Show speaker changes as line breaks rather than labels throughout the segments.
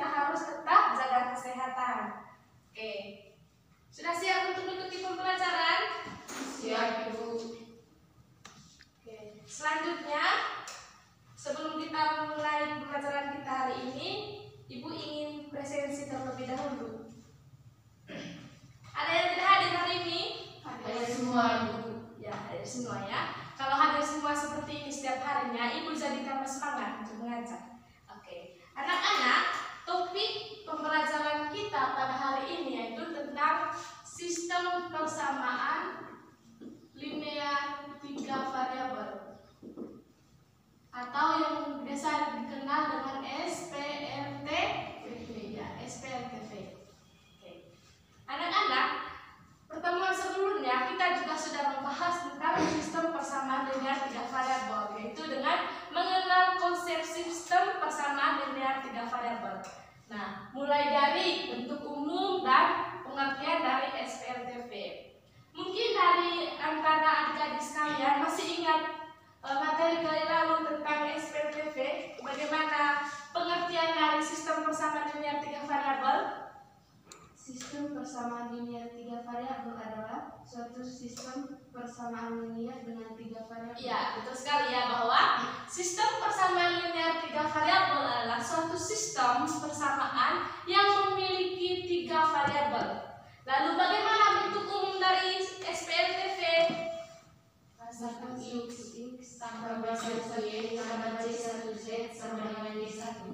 kita harus tetap jaga kesehatan. Oke, sudah siap untuk mengikuti pembelajaran?
Siap, Ibu.
Oke, selanjutnya sebelum kita mulai pembelajaran kita hari ini, Ibu ingin presensi terlebih dahulu. Ada yang tidak hadir hari ini?
Ada semua, Ibu.
Ya, hadir semua ya. Kalau hadir semua seperti ini setiap harinya, Ibu jadi tambah semangat untuk mengajar. Oke, anak-anak, topik pembelajaran kita pada hari ini yaitu tentang sistem persamaan linear 3 variabel atau yang biasa dikenal dengan SPLTV. Ya, SPLTV. Oke. Anak-anak, pertemuan sebelumnya kita juga sudah membahas tentang sistem persamaan linear 3 variabel, yaitu dengan mengenal konsep sistem persamaan linear 3 variabel. Nah, mulai dari bentuk umum dan pengertian dari SPLTV. Mungkin dari antara adik-adik sekalian masih ingat materi kali lalu tentang SPLTV, bagaimana pengertian dari sistem persamaan linear 3 variabel?
Sistem persamaan linear 3 variabel adalah suatu sistem persamaan linear dengan 3 variabel.
Ya, betul sekali ya, bahwa sistem persamaan linear 3 variabel adalah suatu sistem persamaan yang memiliki 3 variabel. Lalu bagaimana bentuk umum dari SPLTV?
Misalkan X tambah B1Y tambah C1Z sama dengan D1.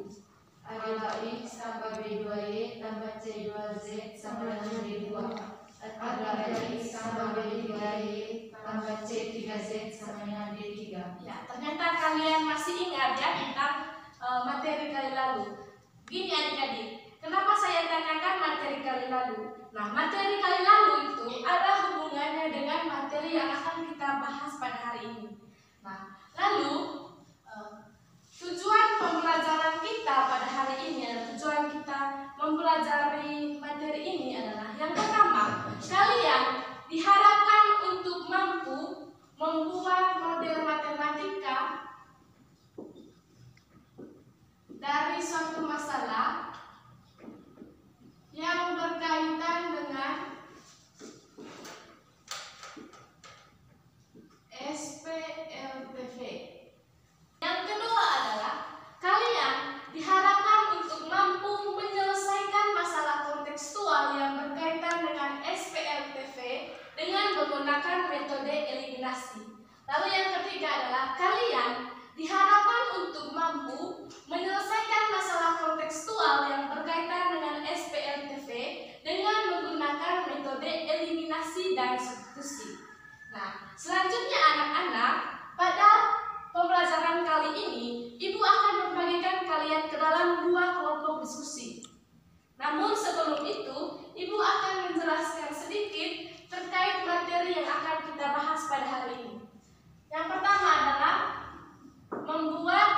Ada X tambah B2Y tambah C2Z sama dengan D2. Ada X tambah B3Y tambah C3Z sama dengan D3.
Ya, ternyata kalian masih ingat ya tentang materi kali lalu. Gini adik-adik, kenapa saya tanyakan materi kali lalu? Nah, materi kali lalu itu ada hubungannya dengan materi yang akan kita bahas pada hari ini. Nah, lalu tujuan pembelajaran kita pada hari ini, tujuan kita mempelajari materi ini adalah yang pertama, kalian diharapkan untuk mampu membuat model matematika dari suatu masalah yang berkaitan dengan SPLTV. Yang kedua adalah kalian diharapkan untuk mampu menyelesaikan masalah kontekstual yang berkaitan dengan SPLTV dengan menggunakan metode eliminasi. Lalu yang ketiga adalah kalian diharapkan untuk mampu menyelesaikan masalah kontekstual yang berkaitan dengan SPLTV dengan menggunakan metode eliminasi dan substitusi. Nah, selanjutnya anak-anak, pada pembelajaran kali ini, Ibu akan membagikan kalian ke dalam 2 kelompok diskusi. Namun sebelum itu, Ibu akan menjelaskan sedikit terkait materi yang akan kita bahas pada hari ini. Yang pertama adalah membuat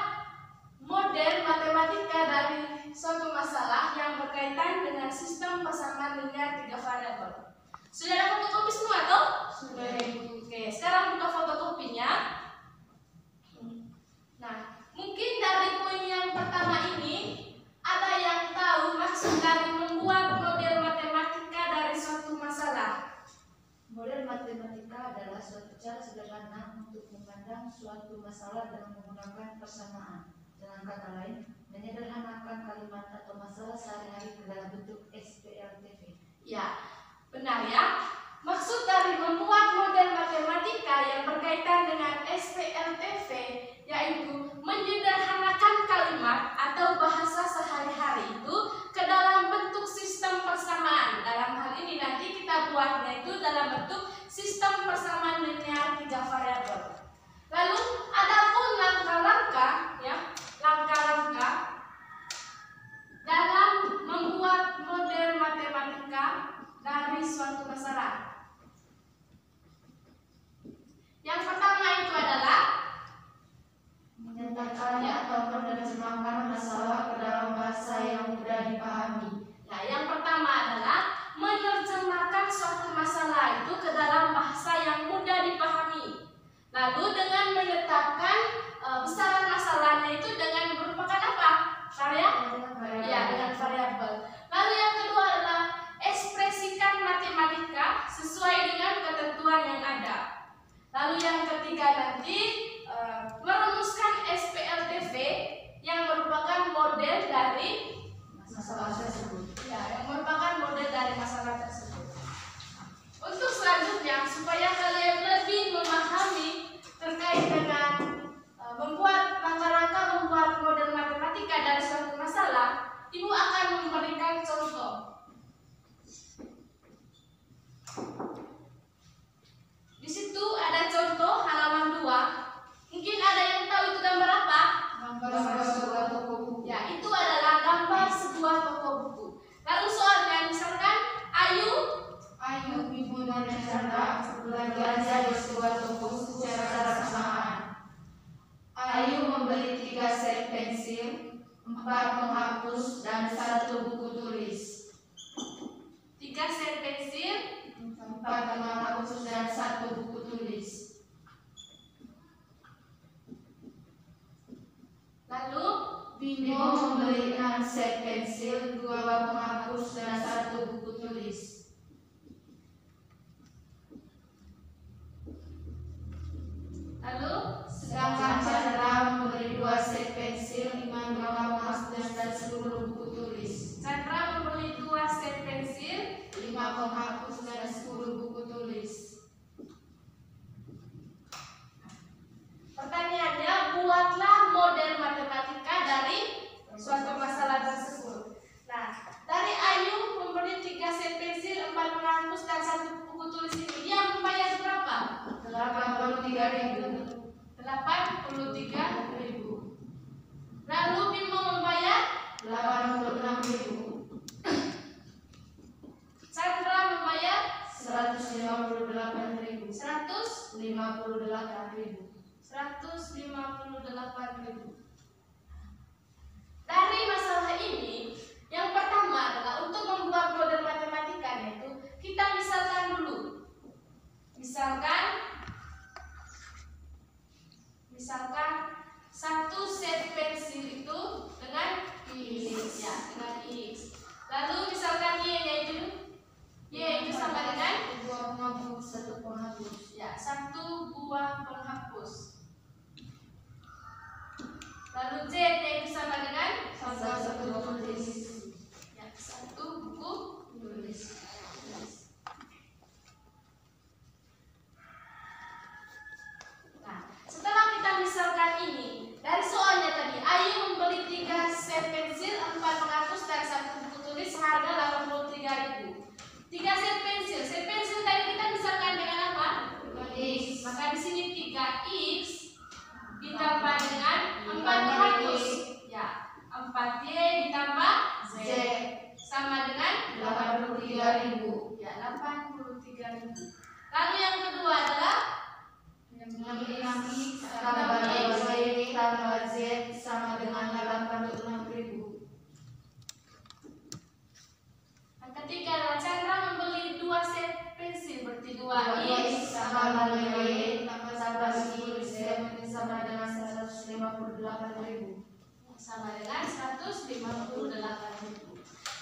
model matematika dari suatu masalah yang berkaitan dengan sistem persamaan linear 3 variabel. Sudah ada fotokopi semua toh?
Sudah.
Oke, sekarang buka fotokopinya. Nah, mungkin dari poin yang pertama ini ada yang tahu maksud dari membuat model matematika dari suatu masalah.
Model matematika adalah suatu cara sederhana untuk memandang suatu masalah dengan menggunakan persamaan. Dengan kata lain, menyederhanakan kalimat atau masalah sehari-hari ke dalam bentuk SPLTV.
Ya, benar ya. Maksud dari membuat model matematika yang berkaitan dengan SPLTV yaitu menyederhanakan kalimat atau bahasa sehari-hari itu ke dalam bentuk sistem persamaan. Dalam hal ini nanti kita buatnya itu dalam bentuk sistem persamaan linear 3 variabel. Lalu adapun langkah-langkah ya, langkah-langkah dalam membuat model matematika dari suatu masalah. Yang pertama itu adalah
menyatakannya atau menerjemahkan masalah ke dalam bahasa yang mudah dipahami.
Nah, yang pertama adalah menerjemahkan suatu masalah itu ke dalam bahasa yang mudah dipahami. Lalu dengan menetapkan besaran masalahnya itu dengan merupakan apa? Karya? Ya, dengan variabel. Lalu yang kedua adalah ekspresikan matematika sesuai dengan ketentuan yang ada. Lalu yang ketiga nanti merumuskan SPLTV yang merupakan model dari
masalah tersebut.
ya, yang merupakan model dari masalah tersebut. Untuk selanjutnya, supaya kalian lebih memahami terkait dengan membuat rangka-rangka membuat model matematika dari suatu masalah, Ibu akan memberikan contoh. Di situ ada contoh halaman 2. Mungkin ada yang tahu itu gambar apa?
Gambar sebuah toko buku.
Ya, itu adalah gambar sebuah toko buku. Lalu soalnya misalkan Ayu
Ibu dan Chandra berbelanja di sebuah toko secara bersamaan. Ayu membeli 3 set pensil, 4 penghapus, dan 1 buku tulis.
3 set pensil,
4 penghapus, dan 1 buku tulis.
lalu
Bimo membeli 6 set pensil, 2 penghapus, dan 1 buku tulis.
lalu
Sedangkan Chandra membeli 2 set pensil, 5 penghapus, dan 10 buku tulis.
Chandra membeli 2 set pensil,
5 penghapus, dan 10 buku tulis.
pertanyaannya, buatlah model matematika dari suatu masalah tersebut. Nah, dari Ayu membeli 3 set pensil, 4 penghapus, dan 1 buku tulis ini, dia membayar berapa?
83.000.
83.000. Lalu Bimo membayar
86.000.
Chandra membayar
158.000.
158.000.
58.000.
Dari masalah ini, yang pertama adalah untuk membuat model matematikanya itu kita misalkan dulu. Misalkan 1 set pensil itu dengan X, ya, dengan X. Lalu misalkan Y-nya itu sama dengan
2 penghapus, 1 penghapus.
ya, 1 buah penghapus. Lalu Z-nya itu sama dengan
1 buku tulis.
ya, 1 buku
Tulis.
Nah, setelah kita misalkan ini, dari soalnya tadi, Ayu membeli 3 set pensil, 4 penghapus, dan 1 buku tulis seharga 83.000. 3 set pensil tadi kita misalkan dengan apa?
X.
Maka di sini 3X ditambah dengan 4 penghapus. Ya, 4Y ditambah
Z.
sama dengan
83.000.
ya, 83.000. Lalu yang kedua adalah
6X tambah 2Y tambah Z sama dengan 86.000.
yang ketiga adalah Chandra membeli 2 set pensil, berarti 2X
sama 2Y tambah 11Z sama dengan 158.000.
sama dengan 158.000.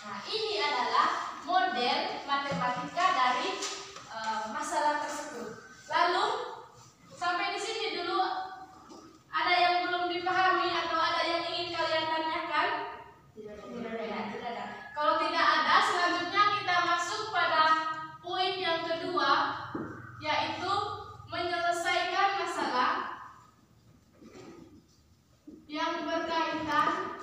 Nah, ini adalah model matematika dari masalah tersebut. Lalu sampai di sini dulu, ada yang belum dipahami atau ada yang ingin kalian tanyakan?
Tidak
Ya, tidak ada. Kalau tidak ada, selanjutnya kita masuk pada poin yang kedua, yaitu menyelesaikan masalah yang berkaitan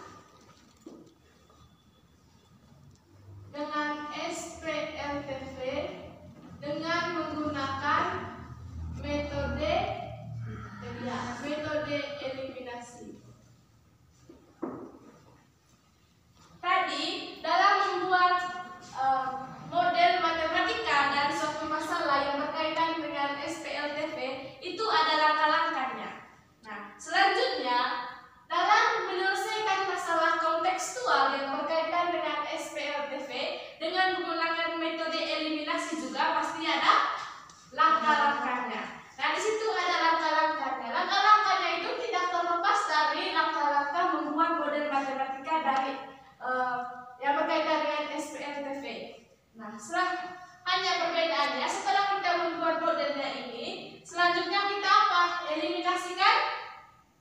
Hanya perbedaannya setelah kita membuat modelnya ini, selanjutnya kita apa?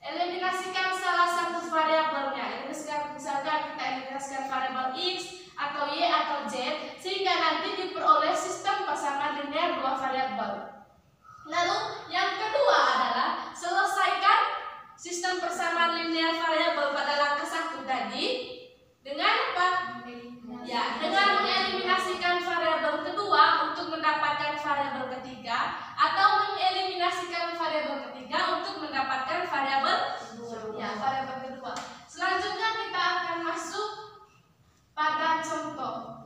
Eliminasikan salah satu variabelnya. Misalkan kita eliminasikan variabel x atau y atau z, sehingga nanti diperoleh sistem persamaan linear dua variabel. Lalu yang kedua adalah selesaikan sistem persamaan linear variabel pada langkah 1 tadi dengan apa? Ya, dengan mengeliminasikan variabel kedua untuk mendapatkan variabel ketiga, atau mengeliminasikan variabel ketiga untuk mendapatkan variabel kedua. Selanjutnya kita akan masuk pada contoh.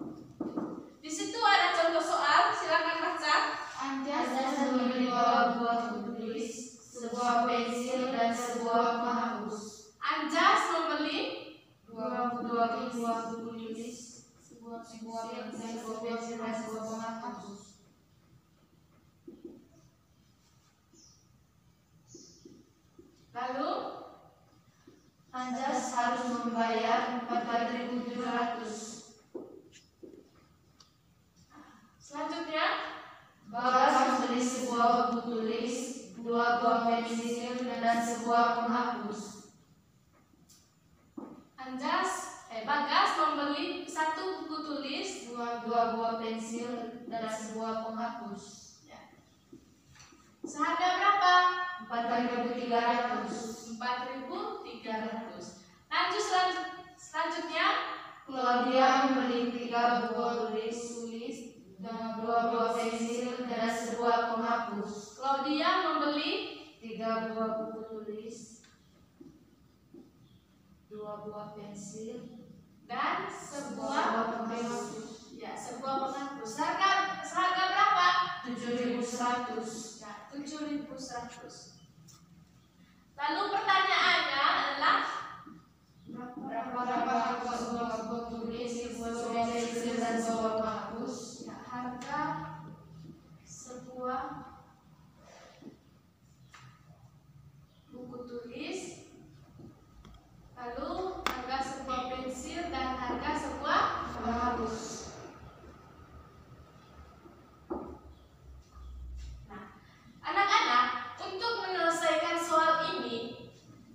Di situ ada contoh soal, silakan baca.
Anjas membeli 2 buah buku tulis, sebuah pensil dan sebuah penghapus.
Anjas membeli
2 buah buku tulis, sebuah pensil dan sebuah penghapus.
Lalu
Anjas harus membayar 4.700.
selanjutnya
Bagas membeli sebuah buku tulis, 2 buah pensil dan sebuah penghapus.
Bagas membeli 1 buku tulis,
2 buah pensil dan sebuah penghapus.
seharga berapa?
4.300.
4.300. Lanjut selanjutnya
Claudia membeli 3 buah tulis, 2 buah pensil dan sebuah penghapus.
Claudia membeli
3 buah buku tulis, 2 buah pensil
dan sebuah
penghapus.
sebuah penghapus. Seharga berapa?
7.100.
7.100. Lalu pertanyaannya adalah
Berapa harga sebuah buku tulis, sebuah pensil dan sebuah penghapus?
harga sebuah buku tulis, lalu harga sebuah pensil dan harga sebuah
Penghapus.
anak-anak, untuk menyelesaikan soal ini,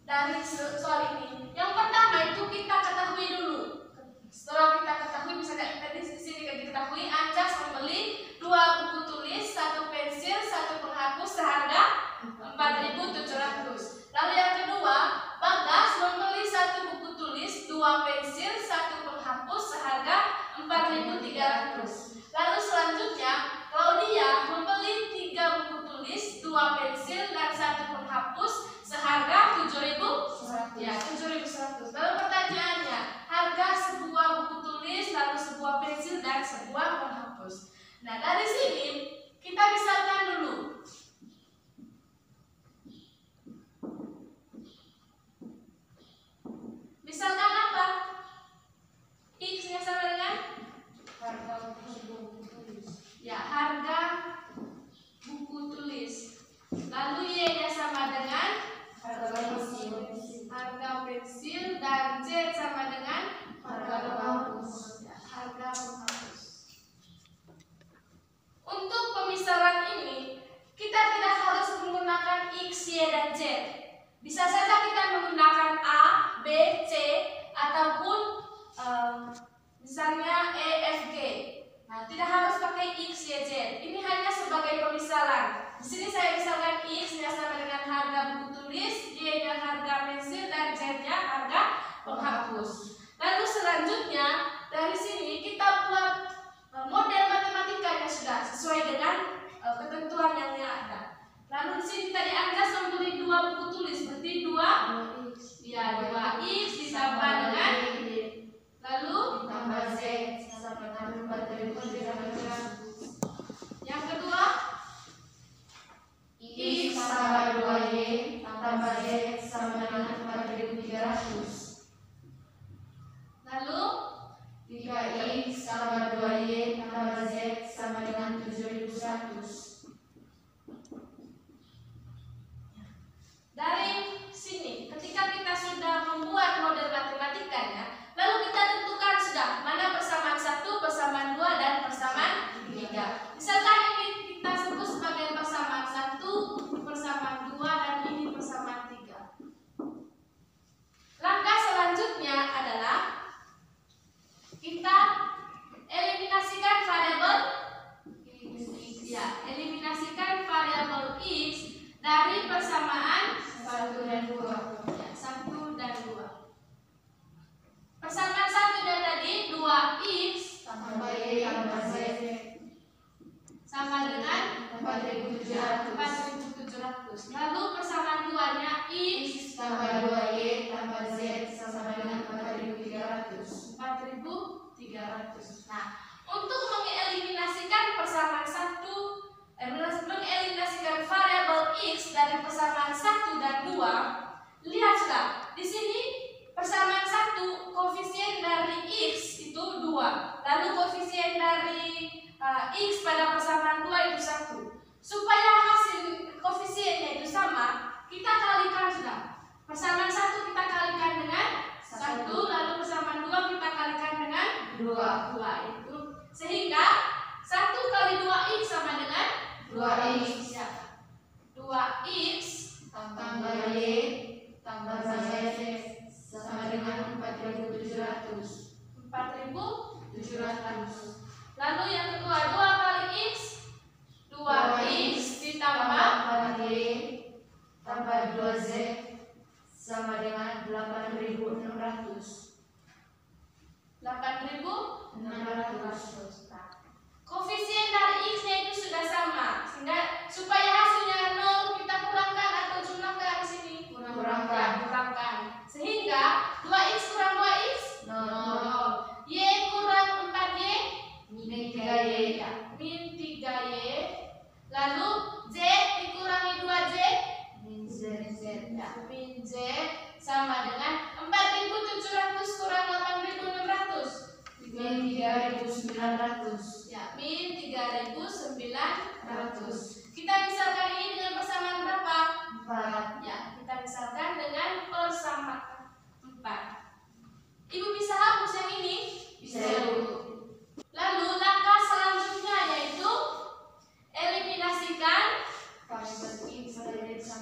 dari soal ini, yang pertama itu kita ketahui dulu. Setelah kita ketahui, misalnya tadi di sini diketahui Anjas membeli 2 buku tulis, 1 pensil, 1 penghapus seharga 4.700. Lalu yang kedua, Bagas membeli 1 buku tulis, 2 pensil, 1 penghapus seharga 4.300. Lalu selanjutnya, Claudia membeli 3 buku tulis, 2 pensil dan 1 penghapus seharga 7.100. Lalu pertanyaannya, harga sebuah buku tulis, lalu sebuah pensil dan sebuah penghapus. Nah, dari sini kita misalkan dulu. Misalkan apa? X-nya sama dengan
Harga sebuah buku tulis.
harga buku tulis. Lalu Y-nya sama dengan harga pensil dan Z sama dengan
harga penghapus.
harga penghapus. Untuk pemisahan ini kita tidak harus menggunakan X, Y, dan Z. Bisa saja kita menggunakan A, B, C, ataupun misalnya E, F, G. Nah, tidak harus pakai X, Y, Z. Ini hanya sebagai pemisahan. Di sini saya misalkan X-nya sama dengan harga buku tulis, Y-nya harga pensil, dan Z-nya harga penghapus. Lalu selanjutnya dari sini kita buat model matematikanya sudah sesuai dengan ketentuan yang ada. Lalu di sini tadi Anda membeli 2 buku tulis, berarti 2x ditambah dengan lalu
Tambah Z sama dengan 4.300.
yang kedua
X tambah 2Y tambah Z sama dengan 4.300.
lalu
3X tambah 2Y tambah Z sama dengan 7.100.
dari sini ketika kita sudah membuat model matematikanya, lalu kita tentukan sudah mana persamaan 1, persamaan 2, dan persamaan kita eliminasikan variabel eliminasikan variabel x dari persamaan
1 dan 2.
1 dan 2. Persamaan 1 dan tadi 2x
Tambah Y tambah Z
sama dengan
4.700.
4.700. Lalu persamaan 2-nya x
Tambah 2Y tambah Z sama dengan 4.300.
4.300. Nah, untuk mengeliminasikan persamaan mengeliminasikan variabel x dari persamaan 1 dan 2, lihatlah di sini persamaan 1 koefisien dari x itu 2, lalu koefisien dari x pada persamaan 2 itu 1. Supaya hasil koefisiennya itu sama, kita kalikan sudah. Persamaan 1 kita kalikan dengan 1, lalu persamaan 2 kita kalikan dengan 2 itu. Sehingga 1 kali 2x sama dengan
2x
ya. 2x
tambah Y tambah Z sama dengan 4.700.
4.700. Lalu yang kedua 2 kali x 2x ditambah
4Y tambah 2Z sama dengan 8.600.
8.600. Koefisien dari x-nya itu sudah sama, sehingga supaya hasilnya 0 kita kurangkan atau jumlahkan di sini. Kurangkan. Sehingga 2x kurang 2x 0. Y kurang 4y
Min 3Y
min 3y. Lalu z dikurangi 2z
min Z
min z sama dengan 4.700 kurang 8.600
min 3.900.
ya, min 3.900. Kita misalkan ini dengan persamaan berapa?
4.
Ya, kita misalkan dengan persamaan 4. Ibu bisa hapus yang ini?
Bisa, Bu.
Lalu langkah selanjutnya yaitu eliminasikan
Variabel x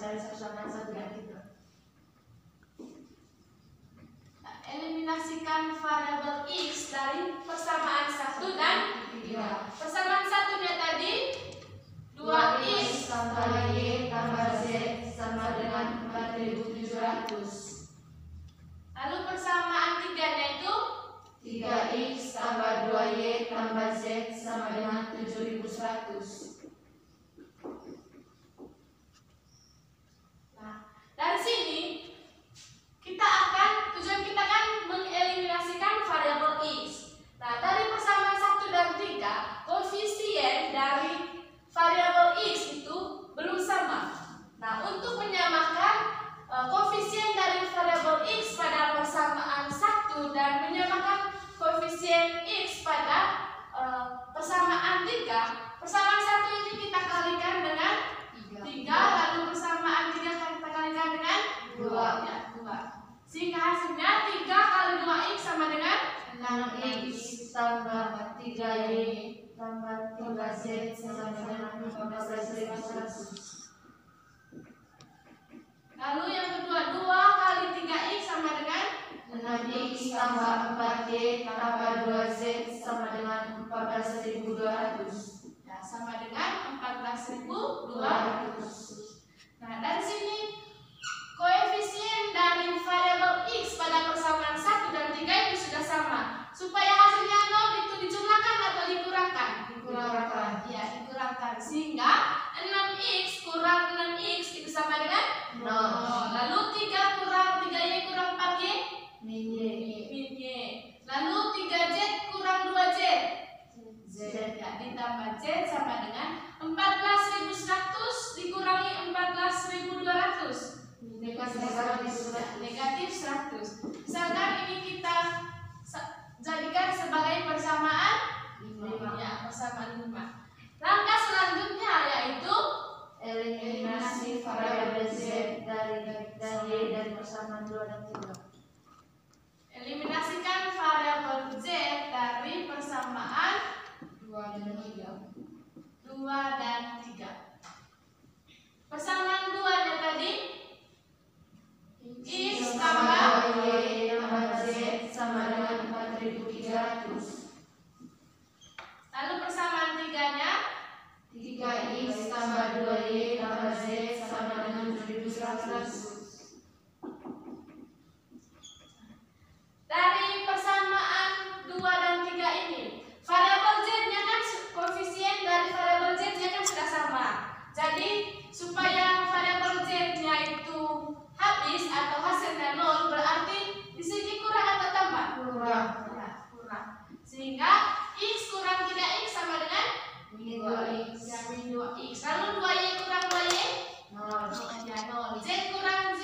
dari persamaan 1 dan 3.
eliminasikan variabel x dari persamaan 1 dan 3. Persamaan satunya tadi 2x
tambah Y tambah Z sama dengan 4.700.
lalu persamaan 3-nya itu
3x tambah 2Y tambah Z sama dengan 7.100.
Nah, dari sini tujuan kita kan mengeliminasikan variabel x. Nah, dari persamaan 1 dan 3, koefisien dari variabel x itu belum sama. Nah, untuk menyamakan koefisien dari variabel x pada persamaan 1 dan menyamakan koefisien x pada persamaan 3, persamaan 1 ini kita kalikan dengan 3, lalu persamaan 3 kita kalikan dengan 2. Ya, 2. Sehingga hasilnya 3 kali 2x sama dengan
6x tambah 3Y tambah 3Z sama dengan 14.100.
lalu yang kedua 2 kali 3x sama dengan
6x tambah 4Y tambah 2Z sama dengan 14.200.
ya, sama dengan 14.200.
200.
Nah, dari sini koefisien dari variabel x pada persamaan 1 dan 3 itu sudah sama. Supaya hasilnya 0 itu dijumlahkan atau dikurangkan?
Dikurangkan.
Ya, dikurangkan. Sehingga 6x kurang 6x itu sama dengan 0. Lalu 3 kurang 3y kurang 4y
Min Y
min y. Lalu 3z kurang 2z
Z
ya, ditambah z sama dengan 14.100 dikurangi 14.200 negatif 100. Misalkan ini kita jadikan sebagai persamaan 5. Ya, persamaan 5. Langkah selanjutnya yaitu
300.
Lalu persamaan tiganya
3x tambah 2y tambah z sama dengan 7100.
Dari persamaan 2 dan 3 ini, variabel z-nya kan koefisien dari variabel z-nya kan sudah sama. Jadi supaya variabel z-nya itu habis atau hasilnya 0, berarti di sini kurang atau tambah?
Kurang.
Ya, kurang. Sehingga x kurang 3x sama dengan
Min 2x.
ya, min 2x. Lalu 2y kurang 2y
0.
ya 0. Z kurang z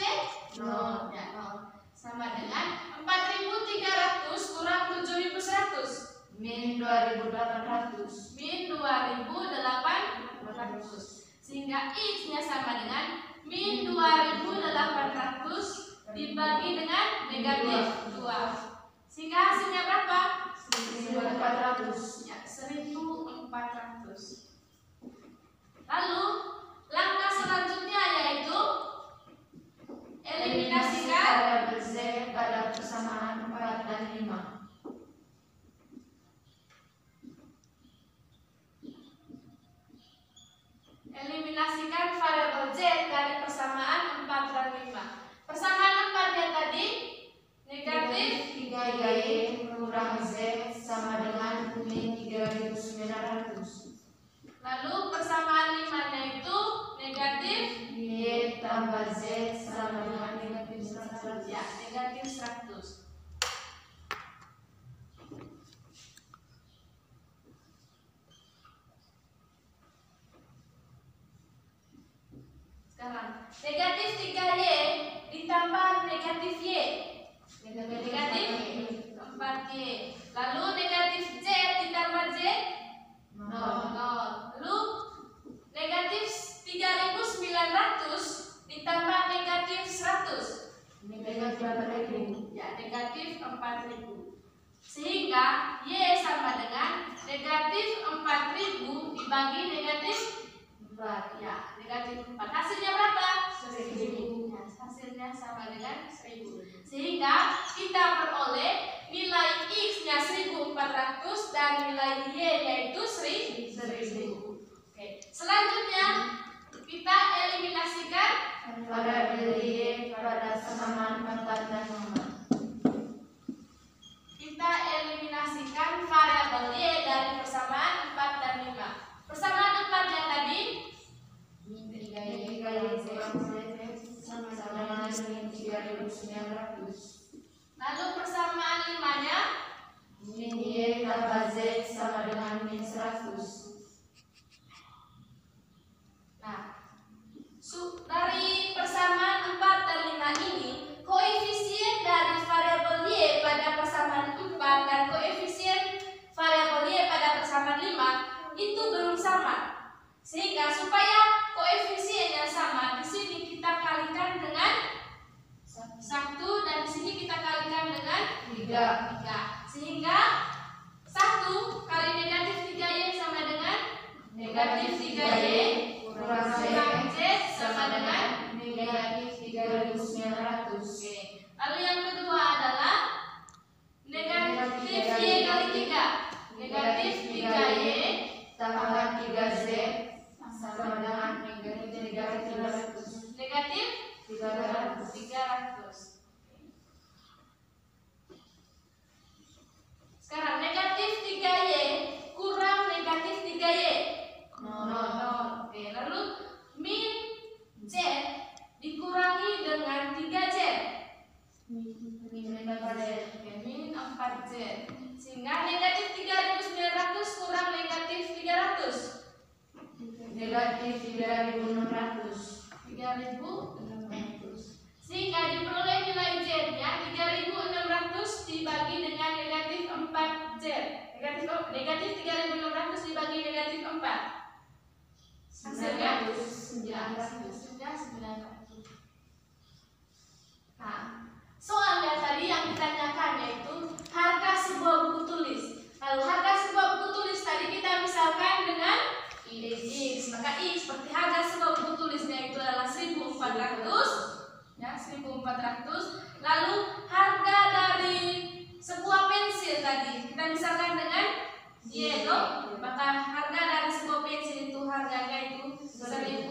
0 ya 0. Sama dengan 4.300 kurang 7.100.
Min 2800.
Min 2.800. Sehingga x-nya sama dengan min 2.800 dibagi dengan negatif 2. Sehingga hasilnya berapa?
1400.
Ya, 1.400. Lalu langkah selanjutnya yaitu eliminasikan
variabel z pada persamaan 4 dan 5.
eliminasikan variabel z dari persamaan 4 dan 5. Persamaan 4-nya tadi negatif
3y kurang z sama dengan min 3900.
lalu persamaan 5-nya itu negatif
Y tambah z sama dengan negatif 100.
ya negatif 100. Sekarang negatif 3y ditambah negatif y negatif 4y. Lalu negatif z ditambah z 0. Lalu negatif 3.900 ditambah negatif 100
Negatif 4000.
ya negatif 4.000. Sehingga y sama dengan negatif 4.000 dibagi negatif
4.
ya negatif 4. Hasilnya berapa?
1000.
Ya, hasilnya sama dengan 1000. Sehingga kita peroleh nilai x-nya 1400 dan nilai y-nya itu 1000. Oke. Selanjutnya kita eliminasikan
Variabel y pada persamaan 4 dan 5.
kita eliminasikan variabel y dari persamaan 4 dan 5. Persamaan 4-nya tadi
Min 3y kurang z sama dengan min 3900.
lalu persamaan 5-nya
Min y tambah z sama dengan min 100.
nah dari persamaan 4 dan 5 ini koefisien dari variabel y pada persamaan 4 dan koefisien variabel y pada persamaan 5 itu belum sama. Sehingga supaya koefisiennya sama, di sini kita kalikan dengan 1 dan di sini kita kalikan dengan 3. Sehingga 1 kali negatif 3y sama dengan negatif 3y
kurang z
sama dengan
negatif 3900.
Oke. Lalu yang kedua adalah negatif y kali 3. Negatif 3y
tambah 3z sama dengan negatif 300.
negatif
300.
300. Sekarang negatif 3y kurang negatif 3y 0. Oke. Lalu min z dikurangi dengan 3z.
Min 4z.
Oke, min 4z. Sehingga negatif 3.900 kurang negatif 300.
Negatif 3600.
3.600. Sehingga diperoleh nilai z-nya 3.600 dibagi dengan negatif 4z. Negatif 3.600 dibagi negatif 4. Hasilnya 900. Nah, soalnya tadi yang ditanyakan yaitu harga sebuah buku tulis. Lalu harga sebuah buku tulis tadi kita misalkan dengan x. Maka x seperti harga sebuah buku tulisnya itu adalah 1.400 ya, 1.400. Lalu harga dari sebuah pensil tadi kita misalkan dengan Y loh, maka harga dari sebuah pensil itu harganya itu 1.000,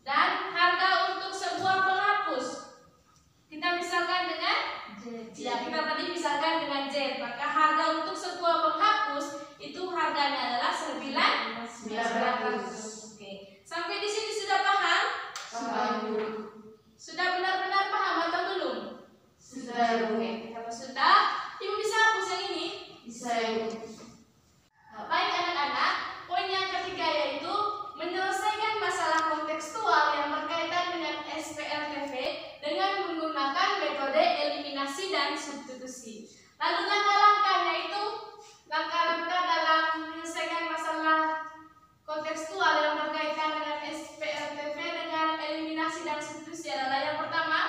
dan harga untuk sebuah penghapus kita misalkan dengan ya, kita tadi misalkan dengan Z, maka harga untuk sebuah penghapus itu harganya adalah 900. Oke, sampai di sini sudah paham? Sudah benar-benar paham atau belum?
Sudah.
Oke, kalau sudah, Ibu bisa hapus yang ini?
Bisa, Ibu.
Nah, baik anak-anak, poin yang ketiga yaitu menyelesaikan masalah kontekstual yang berkaitan dengan SPLTV dengan menggunakan metode eliminasi dan substitusi. Lalu langkah-langkahnya itu, langkah-langkah dalam menyelesaikan masalah kontekstual yang berkaitan dengan SPLTV dengan eliminasi dan substitusi adalah yang pertama,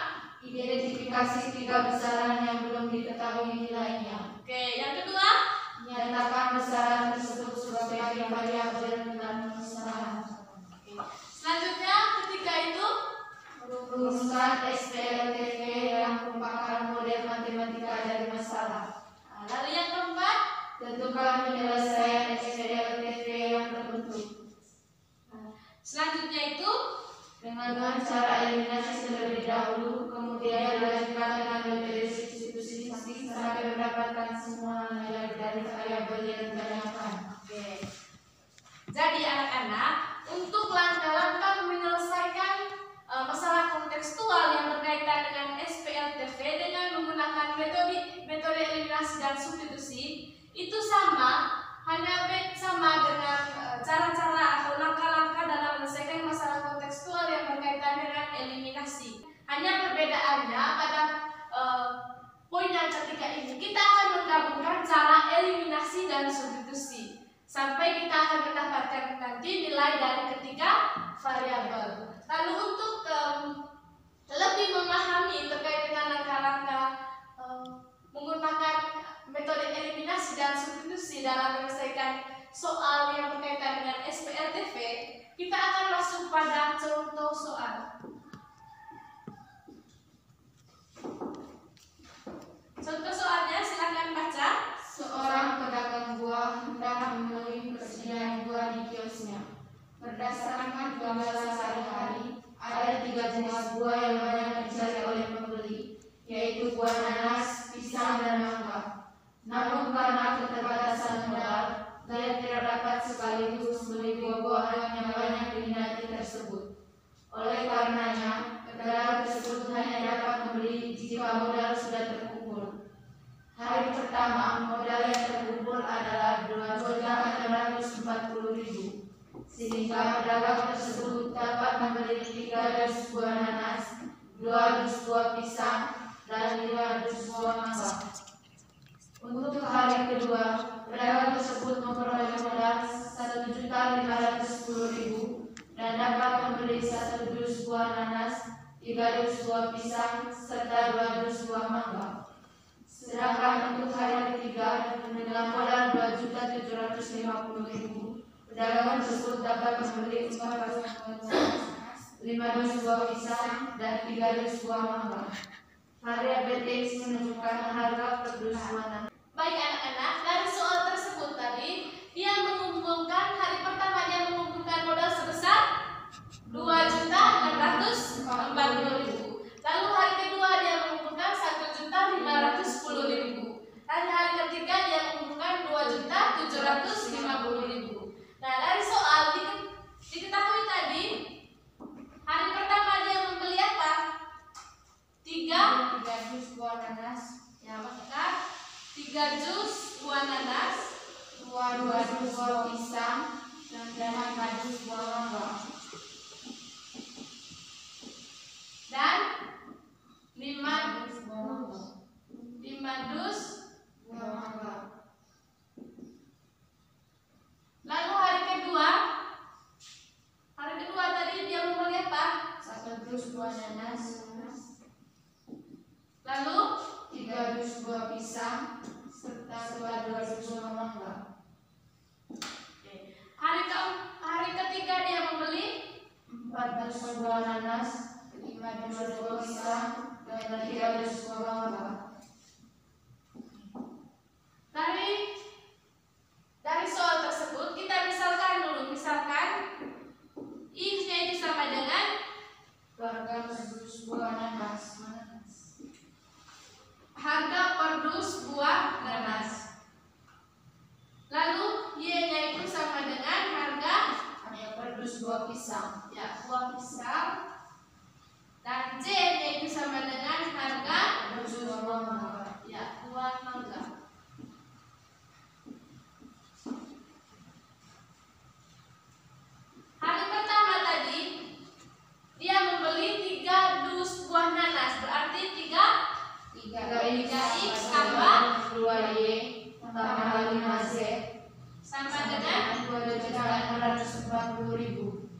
Identifikasi 3 besaran yang belum diketahui nilainya.
oke, yang kedua,
Nyatakan besaran tersebut sebagai variabel dan besaran.
selanjutnya ketiga itu
Rumuskan SPLTV yang merupakan model matematika dari masalah.
lalu yang keempat,
Tentukan penyelesaian SPLTV yang terbentuk.
selanjutnya itu
Dengan cara eliminasi terlebih dahulu, kemudian dilanjutkan dengan metode substitusi sampai mendapatkan semua nilai dari variabel yang ditanyakan.
oke. Jadi anak-anak, untuk langkah-langkah menyelesaikan masalah kontekstual yang berkaitan dengan SPLTV dengan menggunakan metode eliminasi dan substitusi itu sama, hanya sama dengan cara-cara atau langkah-langkah dalam menyelesaikan masalah kontekstual yang berkaitan dengan eliminasi. Hanya perbedaannya pada poin yang ketiga ini kita akan menggabungkan cara eliminasi dan substitusi sampai kita akan mendapatkan nanti nilai dari ketiga variabel. Lalu untuk lebih memahami terkait dengan langkah-langkah menggunakan metode eliminasi dan substitusi dalam menyelesaikan soal yang berkaitan dengan SPLTV, kita akan masuk pada contoh soal. Contoh soalnya silakan baca.
Seorang pedagang buah hendak memenuhi persediaan buah di kiosnya. Berdasarkan gambaran sehari-hari, ada 3 jenis buah yang banyak dicari oleh pembeli, yaitu buah nanas, pisang, dan mangga. Namun karena keterbatasan modal, dia tidak dapat sekaligus membeli buah-buahan yang banyak diminati tersebut. Oleh karenanya, pedagang tersebut hanya dapat membeli jika modal sudah terkumpul. Hari pertama, modal yang terkumpul adalah 2.640.000, sehingga pedagang tersebut dapat membeli 3 dus buah nanas, 2 dus buah pisang, dan 5 dus buah mangga. Untuk hari kedua, pedagang tersebut memperoleh modal 1.510.000 dan dapat membeli 1 dus buah nanas, 3 dus buah pisang, serta 2 dus buah mangga. Sedangkan untuk hari ketiga, dengan modal 2.750.000, pedagang tersebut dapat membeli 4 dus buah nanas, 5 dus buah pisang, dan 3 dus buah mangga. Variabel X menunjukkan harga per dus buah nanas.
Baik anak-anak, dari soal tersebut tadi dia mengumpulkan hari pertama dia mengumpulkan modal sebesar 2.640.000. Lalu hari kedua dia mengumpulkan 1.510.000. Dan hari ketiga dia mengumpulkan 2.750.000. Nah, dari soal diketahui tadi hari pertama dia membeli apa? 3
dus buah nanas,
ya, maka 3 jus buah nanas,
2 dus buah pisang, dan 5 dus buah mangga.
Dan 5
dus buah mangga.
5 dus.
Buah mangga.
Lalu hari kedua tadi dia membeli apa?
1 dus buah nanas,
Lalu
3 dus buah pisang, serta 2 dus buah mangga.
hari ketiga dia membeli
4 dus buah nanas, 5 dus buah pisang, dan 3 dus buah mangga.
dan
pisang.
Ya, buah pisang. Dan C yaitu sama dengan harga
Jus buah mangga.
ya, buah mangga. Hari pertama tadi dia membeli 3 dus buah nanas, berarti 3x tambah
2Y tambah 5Z
sama dengan
2.640.000.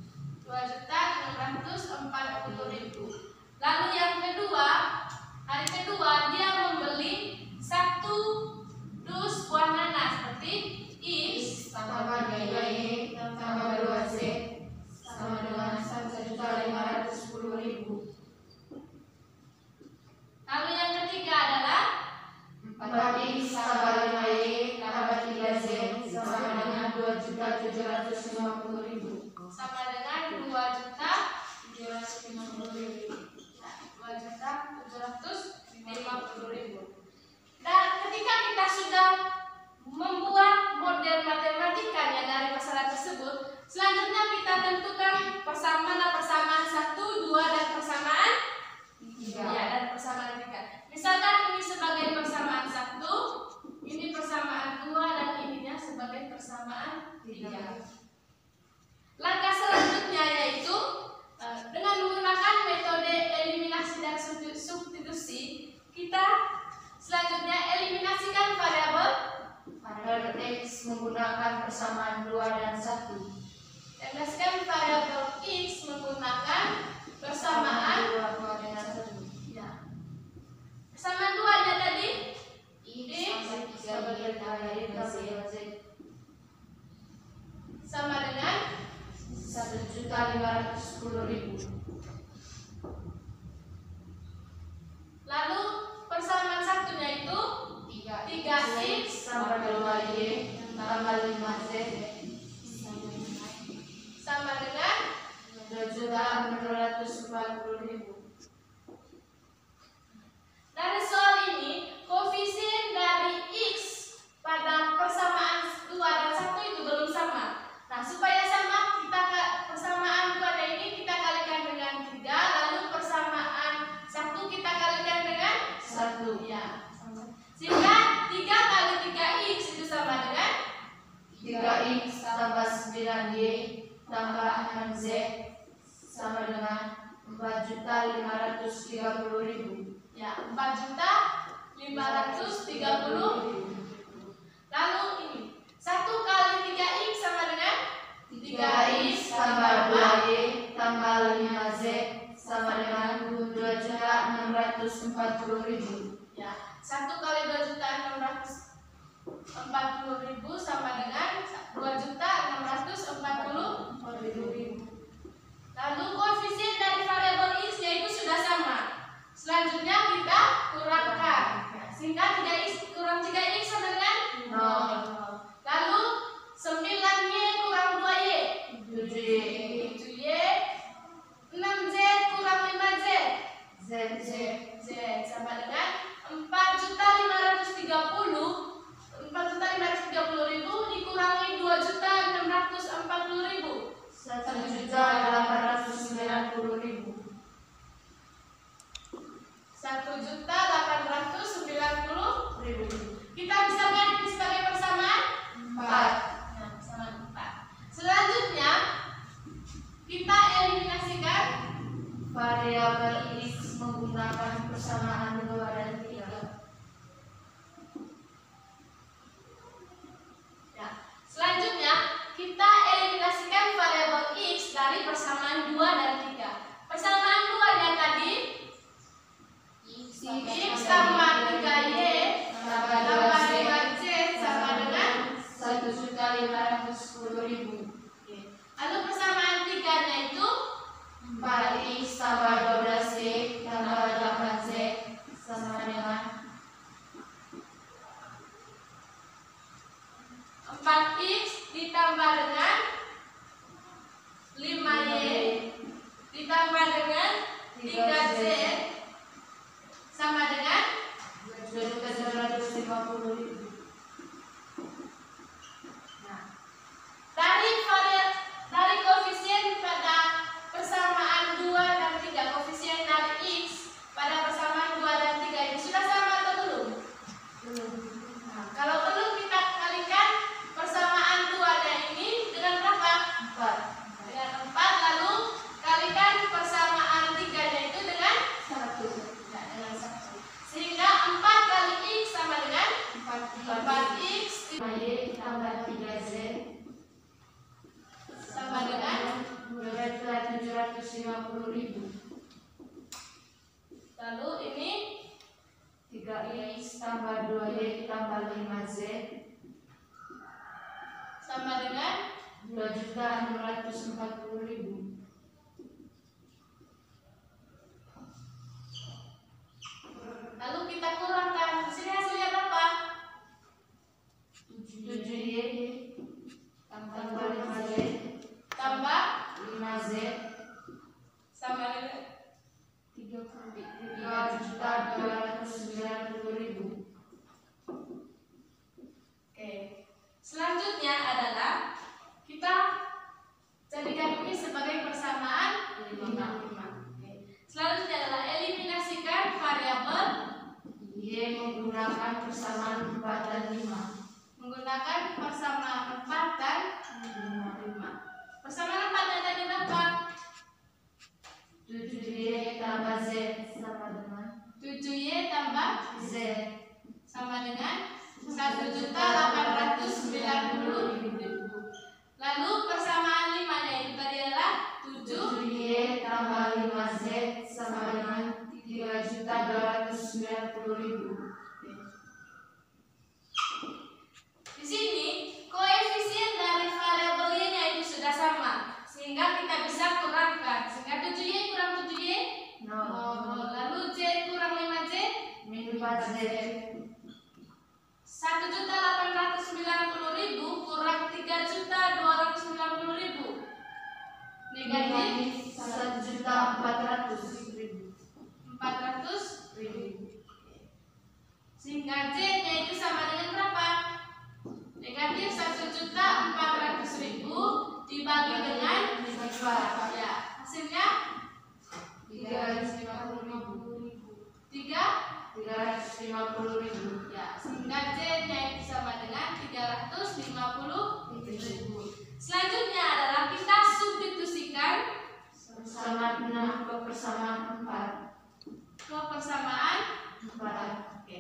2.640.000. Lalu yang kedua, hari kedua dia membeli 1 dus buah nanas, berarti X
Tambah 3Y tambah 2Z sama dengan 1.510.000.
Lalu yang ketiga adalah
4X tambah 5Y tambah 3Z sama dengan 2.750.000.
sama dengan 2.750.000. 2.750.000. Dan ketika kita sudah membuat model matematikanya dari masalah tersebut, selanjutnya kita tentukan persamaan 1, 2 dan persamaan 3. Ya, dan persamaan 3. Misalkan ini sebagai persamaan 1, ini persamaan 2 dan ininya sebagai persamaan 3. Langkah selanjutnya yaitu dengan menggunakan metode eliminasi dan substitusi, kita selanjutnya eliminasikan variabel
X menggunakan persamaan 2 dan 1.
eliminasikan variabel X menggunakan persamaan
2 dan 1.
ya. Persamaan 2-nya tadi
X sama 3Y tambah 2Z
sama dengan
1.510.000.
lalu persamaan satunya itu 3X
sama 2Y tambah 5Z
sama dengan
2.640.000.
dari soal ini koefisien dari X pada persamaan 2 dan 1 itu belum sama. Nah, supaya sama kita persamaan 2 ini kita kalikan dengan 3, lalu persamaan 1 kita kalikan dengan
1.
ya, sama. Sehingga 3 kali 3X itu sama dengan
3X tambah 9Y tambah 6Z sama dengan 4.530.000.
ya 4.530.000. Lalu ini 1 kali 3X sama dengan
3X tambah 2Y tambah 5Z sama dengan 2.640.000.
ya 1 kali 2.640.000 sama dengan 2.640.000. Lalu koefisien dari variabel X yaitu sudah sama. Selanjutnya kita kurangkan. Sehingga 3X kurang 3X sama dengan 0. Lalu 9Y kurang 2Y
7Y
7Y, 6Z kurang 5Z
ZZ
Z sama dengan 4.530.000 dikurangi 2.640.000
1.890.000.
1.890.000. Kita bisa lihat ini sebagai persamaan
4.
nah, persamaan 4. Selanjutnya kita eliminasikan
Variabel X menggunakan persamaan 2 dan 3.
ya. Selanjutnya kita eliminasikan variabel X dari persamaan 2 dan 3. Persamaan 2-nya tadi X tambah 3Y
tambah
tambah
2Z
5Z sama dengan
1.510.000.
lalu persamaan 3-nya itu
4X tambah 12Y tambah 8Z sama dengan
4X ditambah dengan 5Y ditambah dengan 3Z sama dengan
2.750.000.
nah, dari koefisien pada
Y tambah 3Z
sama dengan
2.750.000.
lalu ini
3X tambah 2Y tambah 5Z
sama dengan
2.640.000.
lalu kita kurangkan. Di sini hasilnya berapa?
7Y tambah 5Z
Tambah
5Z
sama dengan
2.290.000.
Oke. Selanjutnya adalah kita jadikan ini sebagai persamaan 5. Oke. Selanjutnya adalah eliminasikan variabel
Y menggunakan persamaan 4 dan 5.
menggunakan persamaan 4 dan 5. Persamaan 4 yang tadi berapa?
7Y tambah Z sama dengan
7Y tambah
Z
sama dengan 1.890.000. Lalu persamaan 5-nya itu tadi adalah
7Y tambah 5Z sama dengan 3.290.000.
Di sini koefisien dari variabel y-nya itu sudah sama, sehingga kita bisa kurangkan. Sehingga 7y kurang 7y, lalu z kurang 5z,
Min 4Z
1.890.000 kurang 3.290.000. Negatif
1.400.000.
400.000. Sehingga z-nya itu sama dengan berapa? Negatif 1.400.000 dibagi dengan ya, hasilnya
350.000. 350.000.
ya, sehingga z-nya itu sama dengan 350.000. Selanjutnya adalah kita substitusikan
Persamaan 6 ke persamaan 4.
ke persamaan
4.
oke.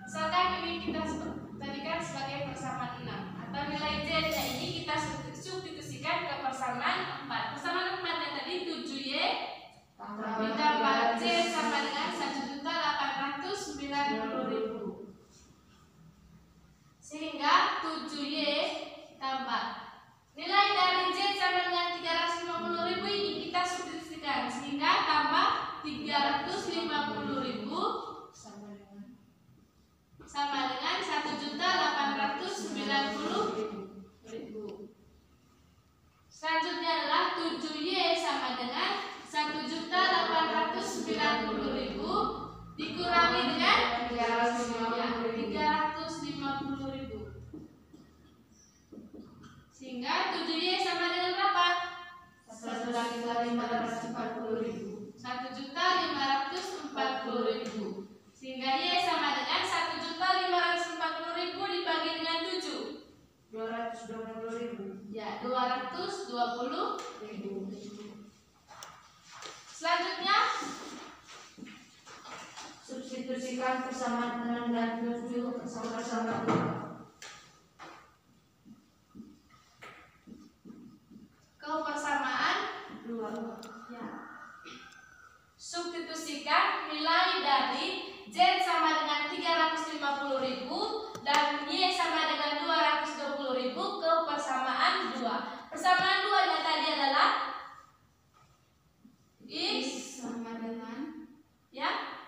Misalkan ini kita jadikan sebagai persamaan 6 atau nilai z-nya ini kita substitusikan ke persamaan 4. Persamaan 4 yang tadi 7y ditambah z sama dengan 1.890.000. Sehingga 7y tambah nilai dari z sama dengan 350.000 ini kita substitusikan sehingga tambah 350.000 sama dengan 1.890.000. Selanjutnya adalah 7y sama dengan 1.890.000 dikurangi dengan 350.000. Sehingga 7y sama dengan berapa?
1.540.000.
1.540.000. Sehingga y sama dengan 1.540.000 dibagi dengan 7.
220.000.
Ya, 220.000. Selanjutnya
Substitusikan persamaan 6 dan 7 sama-sama 2.
ke persamaan
2.
ya. Substitusikan nilai dari z sama dengan 350.000 dan y sama dengan 220.000 ke persamaan 2. Persamaan 2-nya tadi adalah x
sama dengan
ya.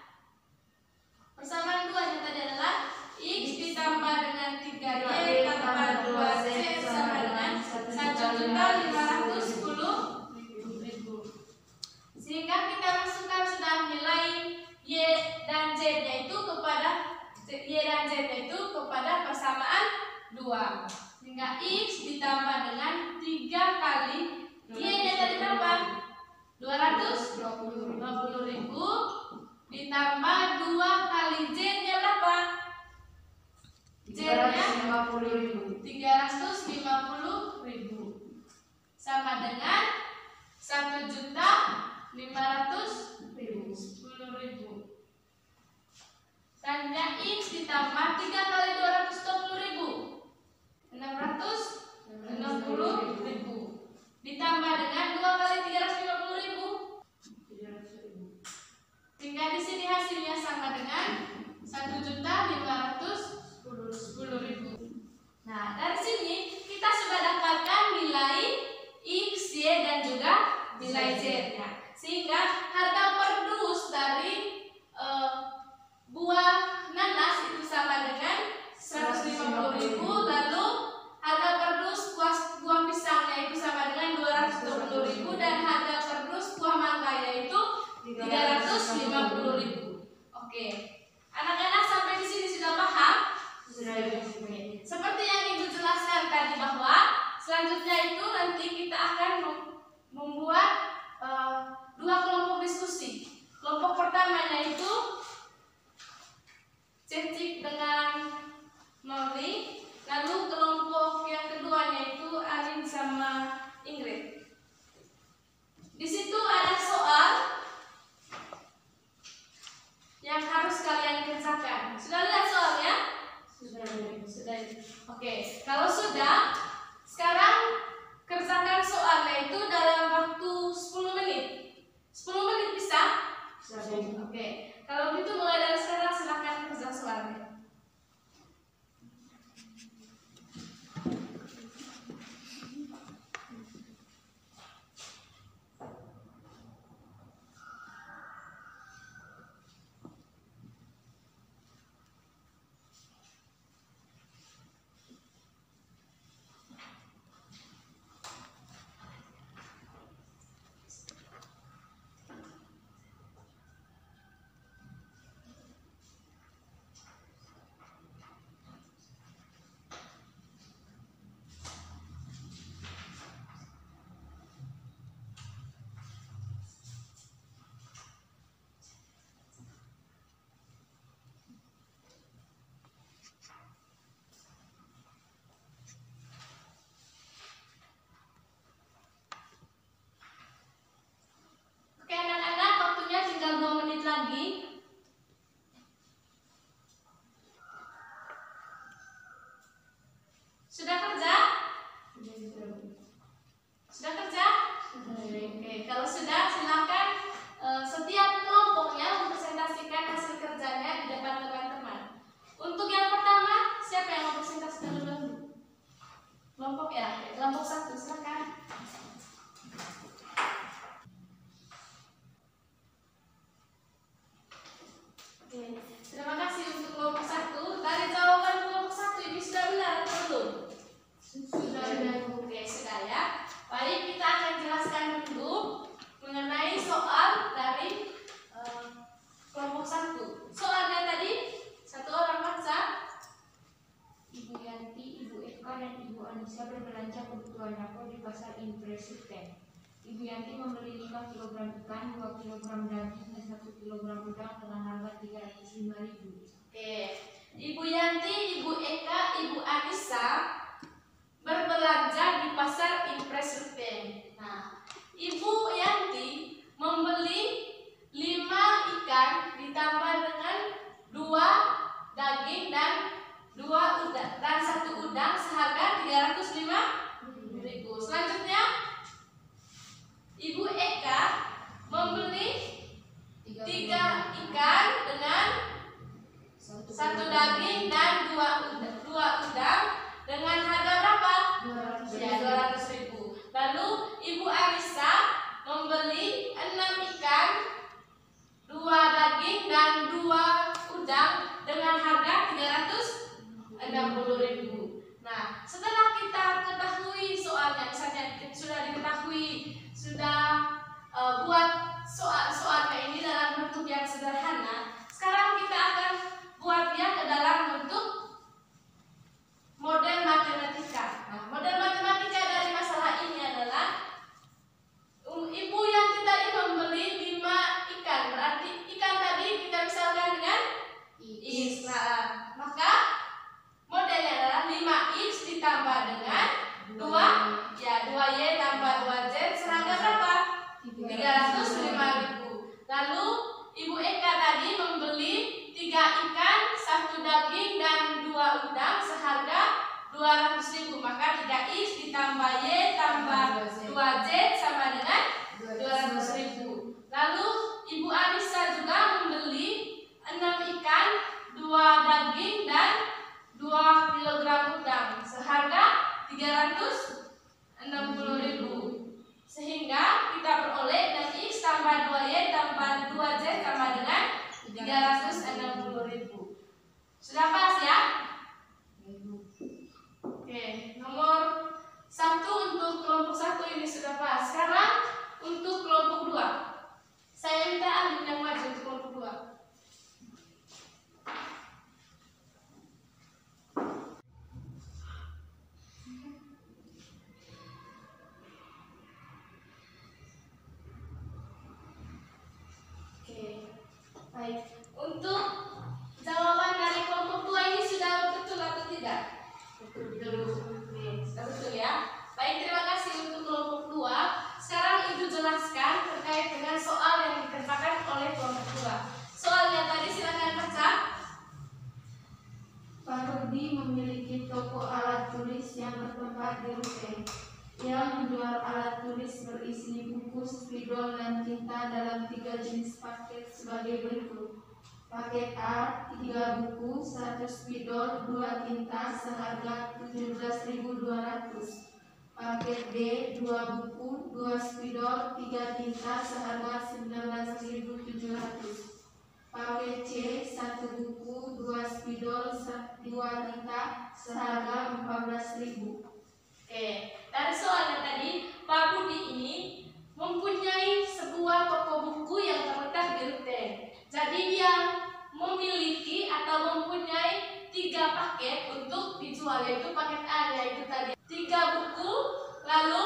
Persamaan 2-nya tadi adalah x ditambah dengan 3y tambah 2z sama dengan 1.510.000. Sehingga kita masukkan sudah nilai y dan z-nya itu kepada persamaan 2. Sehingga x ditambah dengan 3 kali y-nya tadi berapa? 220.000 ditambah 2 kali z-nya berapa? Z-nya
350.000.
350.000 sama dengan 1.510.000. Selanjutnya x ditambah 3 kali 220.000 60.000. Lalu harga kardus buah pisang yaitu sama dengan 220.000 dan harga kardus buah mangga yaitu 350.000. Oke. Anak-anak sampai di sini sudah paham? Seperti yang Ibu jelaskan tadi bahwa selanjutnya itu nanti kita akan membuat dua kelompok diskusi. Kelompok pertamanya itu Cecik dengan Nori, lalu kelompok yang keduanya itu Alin sama Ingrid. Di situ ada soal yang harus kalian kerjakan. Sudah lihat soalnya? Sudah. Oke, kalau sudah, sekarang kerjakan soalnya itu dalam waktu 10 menit. 10 menit bisa? Oke, kalau gitu mulai dari sekarang silakan kerja soalnya. Oke anak-anak, waktunya tinggal 2 menit lagi. Sudah kerja? Sudah kerja? Oke, kalau sudah silakan setiap kelompoknya mempresentasikan hasil kerjanya di depan teman-teman. Untuk yang pertama, siapa yang mau presentasikan dulu? Kelompok ya, kelompok 1 silakan. Oke, terima kasih untuk kelompok 1. Dari jawaban kelompok 1 ini sudah benar atau belum? Sudah. Oke, sudah ya. Baik, kita akan jelaskan dulu mengenai soal dari kelompok 1. Soalnya tadi satu orang baca.
Ibu Yanti, Ibu Eka, dan Ibu Anissa berbelanja kebutuhan dapur di pasar Impres Suten. Ibu Yanti membeli 5 kg ikan, 2 kg daging, dan 1 kg udang dengan harga 305.000.
Oke, Ibu Yanti, Ibu Eka, Ibu Anissa berbelanja di pasar Impres Suten. Nah, Ibu Yanti membeli 5 ikan ditambah dengan 2 daging dan 1 udang seharga 305.000. Selanjutnya Ibu Eka membeli 3 ikan dengan 1 daging dan 2 udang dengan harga berapa? 200.000. Lalu Ibu Anissa membeli 6 ikan, 2 daging dan 2 udang dengan harga 360.000. Nah, setelah kita ketahui soalnya, misalnya sudah diketahui, sudah buat soalnya ini dalam bentuk yang sederhana, sekarang kita akan buat dia ke dalam bentuk model matematika. Nah, model matematika dari masalah ini adalah Ibu yang tadi membeli 5 ikan, berarti ikan tadi kita misalkan dengan X. Nah, maka modelnya adalah 5X ditambah dengan 2Y tambah 2Z seharga berapa? 305.000. Lalu Ibu Eka tadi membeli 3 ikan, 1 daging dan 2 udang seharga 200.000. Maka 3X ditambah Y tambah 2Z sama dengan 200.000. Lalu Ibu Anissa juga membeli 6 ikan, 2 daging dan 2 kg udang seharga 360.000. Sehingga kita peroleh 6X tambah 2Y tambah 2Z sama dengan 360.000. Sudah pas ya?
toko alat tulis yang bertempat di Ruteng. Ia menjual alat tulis berisi buku, spidol, dan tinta dalam 3 jenis paket sebagai berikut. Paket A, 3 buku, 1 spidol, 2 tinta seharga 17.200. Paket B, 2 buku, 2 spidol, 3 tinta seharga 19.700. Paket C, 1 buku, 2 spidol, 2 tinta seharga 14.000.
Oke, dari soalnya tadi, Pak Budi ini mempunyai sebuah toko buku yang terletak di Ruteng. Jadi dia memiliki atau mempunyai 3 paket untuk dijual, yaitu paket A, yaitu tadi 3 buku, lalu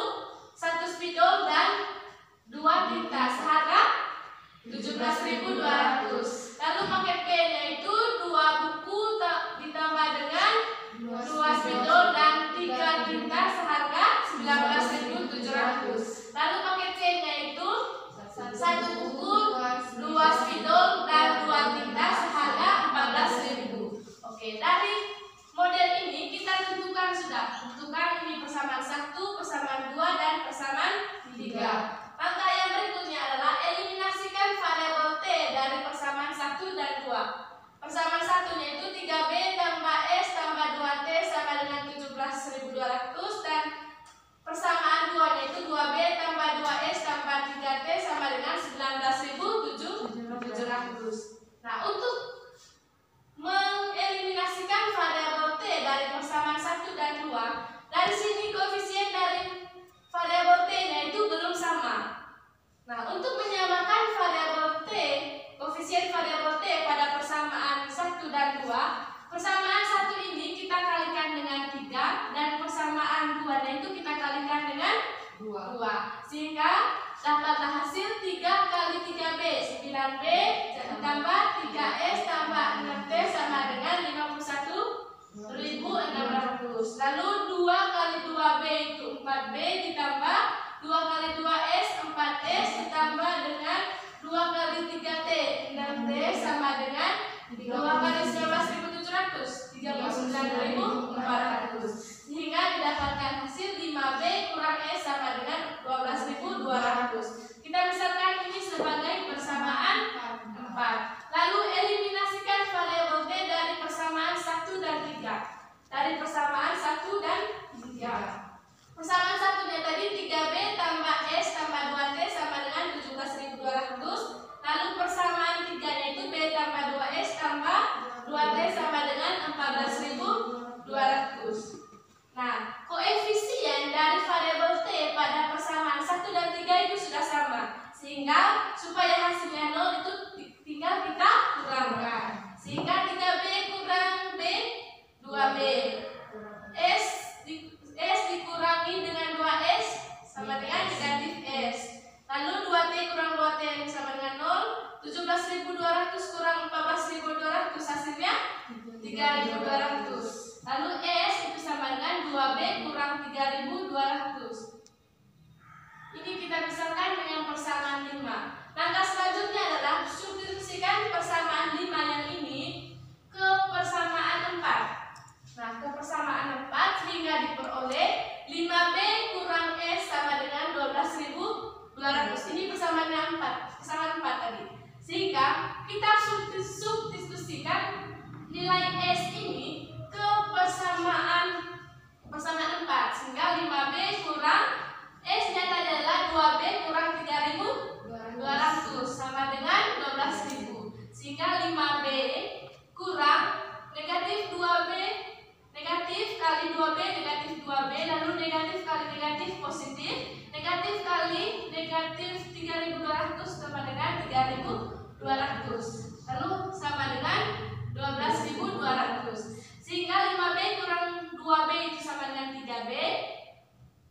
1 spidol dan 2 tinta seharga 17.200. Lalu paket B yaitu 2 buku ditambah dengan 2 spidol dan 3 tinta seharga 19.700. Lalu paket C yaitu 1 buku, 2 spidol dan 2 tinta seharga 14.000. Oke, dari model ini kita tentukan ini persamaan 1, persamaan 2, dan persamaan 3. Langkah yang berikutnya adalah eliminasikan variabel T dari persamaan 1 dan 2. Persamaan 1 yaitu 3B tambah S tambah 2T sama dengan 17.200, dan persamaan 2 yaitu 2B tambah 2S tambah 3T sama dengan 19.700. Nah, untuk mengeliminasikan variabel T dari persamaan 1 dan 2, dari sini koefisien dari variabel T-nya itu belum sama. Nah, untuk menyamakan variabel T, koefisien variabel T pada persamaan 1 dan 2, persamaan 1 ini kita kalikan dengan 3 dan persamaan 2-nya itu kita kalikan dengan 2. Sehingga dapatlah hasil 3 kali 3B, 9B tambah 3S tambah 6T sama dengan 51.600. Lalu 2 kali 2B itu 4B ditambah 2 kali 2S 4S ditambah dengan 2 kali 3T 6T sama dengan 2 kali 19.700 39.400. Sehingga didapatkan hasil 5B kurang S sama dengan 12.200. Kita misalkan ini sebagai persamaan 4. Lalu eliminasikan variabel T dari persamaan 1 dan 3. Dari persamaan 1 dan 3. Persamaan 1-nya tadi 3B tambah S tambah 2T sama dengan 17.200. Lalu persamaan 3-nya itu B tambah 2S tambah 2T sama dengan 14.200. Nah, koefisien dari variabel T pada persamaan 1 dan 3 itu sudah sama. Sehingga supaya hasilnya 0 itu tinggal kita kurangkan. Sehingga 3B kurang B, 2B. S dikurangi dengan 2S sama dengan negatif S. Lalu 2T kurang 2T sama dengan 0. 17.200 kurang 14.200 hasilnya 3.200. Lalu S itu sama dengan 2B kurang 3.200. Ini kita misalkan dengan persamaan 5. Langkah selanjutnya adalah substitusikan persamaan 5 yang ini ke persamaan 4. Nah, ke persamaan 4 sehingga diperoleh 5B kurang S sama dengan 12.200. Ini persamaannya 4. Persamaan 4 tadi. Sehingga kita substitusikan nilai S ini ke persamaan 4. Sehingga 5B kurang S-nya tadi adalah 2B kurang 3.200 sama dengan 12.000. Sehingga 5B kurang negatif 2B, negatif kali 2B, negatif 2B, lalu negatif kali negatif positif, negatif kali negatif 3.200 sama dengan 3.200, lalu sama dengan 12.200. Sehingga 5B kurang 2B itu sama dengan 3B,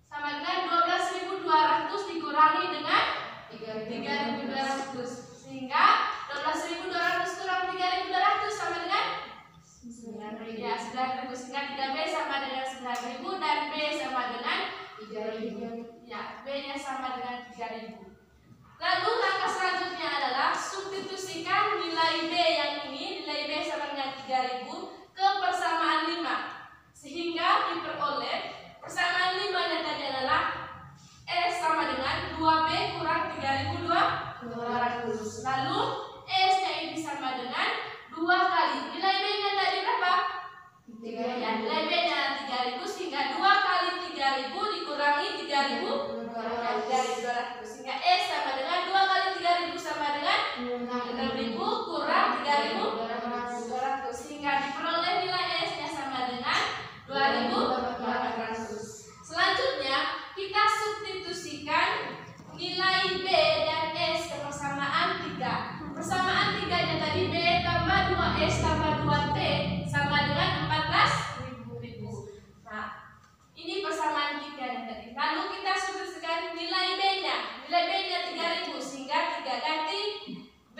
sama dengan 12.200 dikurangi dengan 3.200. Sehingga 12.200 kurang 3.200 sama dengan 9.000. Ya, 9.000. Sehingga 3B sama dengan 9.000 dan B sama dengan 3.000. Ya, B-nya sama dengan 3.000. Lalu langkah selanjutnya adalah substitusikan nilai B yang ini, nilai B sama dengan 3.000 ke persamaan 5. Sehingga 3.200. Sehingga S sama dengan 2 kali 3.000 sama dengan 6.000 kurang 3.200. Sehingga diperoleh nilai S-nya sama dengan 2.800. Selanjutnya kita substitusikan nilai B dan S ke persamaan 3. Persamaan 3-nya tadi B tambah 2S tambah 2T sama dengan 14.000. Nah, ini persamaan 3-nya tadi. Lalu kita substitusikan nilai B-nya. Nilai B-nya 3.000 sehingga 3 ganti B